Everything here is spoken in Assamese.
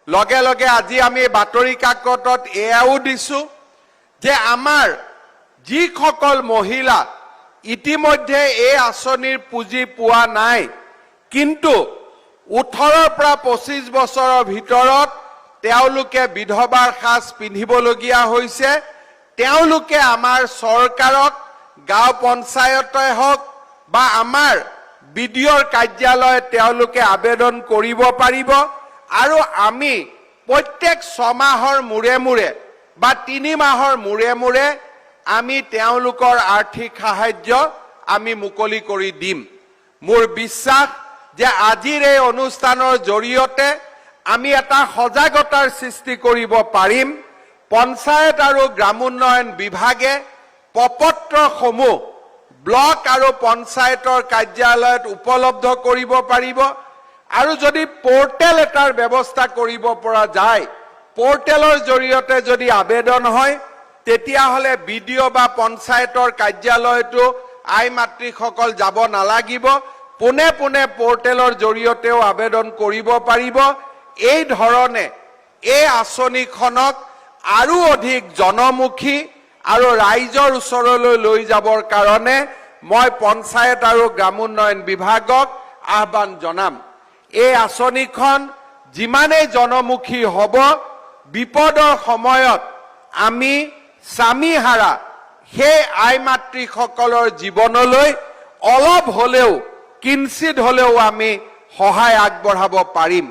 লগে লগে আজি আমি বাতৰি কাকতত এয়াও দিছো যে আমাৰ যিসকল মহিলা ইতিমধ্যে এই আঁচনিৰ পুঁজি পোৱা নাই, কিন্তু 18 পৰা 25 বছৰৰ ভিতৰত তেওঁলোকে বিধৱাৰ সাজ পিন্ধিবলগীয়া হৈছে, তেওঁলোকে আমাৰ চৰকাৰক গাঁও পঞ্চায়তে হওক বা আমাৰ বিডিঅ'ৰ কাৰ্যালয়ত তেওঁলোকে আবেদন কৰিব পাৰিব আৰু আমি প্ৰত্যেক 6 মাহৰ মূৰে মূৰে বা 3 মাহৰ মূৰে মূৰে আমি তেওঁলোকৰ আৰ্থিক সাহায্য আমি মুকলি কৰি দিম। মোৰ বিশ্বাস যে আজিৰ এই অনুষ্ঠানৰ জৰিয়তে আমি এটা সজাগতাৰ সৃষ্টি কৰিব পাৰিম। পঞ্চায়ত আৰু গ্ৰামোন্নয়ন বিভাগে প্ৰপত্ৰসমূহ ব্লক আৰু পঞ্চায়তৰ কাৰ্যালয়ত উপলব্ধ কৰিব পাৰিব আৰু যদি পোৰ্টেল এটাৰ ব্যৱস্থা কৰিব পৰা যায়, পোৰ্টেলৰ জৰিয়তে যদি আবেদন হয়, তেতিয়াহ'লে বিডিঅ' বা পঞ্চায়তৰ কাৰ্যালয়তো আই মাতৃসকল যাব নালাগিব, পোনে পোনে পোৰ্টেলৰ জৰিয়তেও আবেদন কৰিব পাৰিব। এই ধৰণে এই আঁচনিখনক আৰু অধিক জনমুখী আৰু ৰাইজৰ ওচৰলৈ লৈ যাবৰ কাৰণে মই পঞ্চায়ত আৰু গ্ৰামোন্নয়ন বিভাগক আহ্বান জনাম। এই আঁচনিখন যিমানেই জনমুখী হ'ব, বিপদৰ সময়ত আমি স্বামীহাৰা সেই আই মাতৃসকলৰ জীৱনলৈ অলপ হ'লেও কিঞ্চিত হ'লেও আমি সহায় আগবঢ়াব পাৰিম।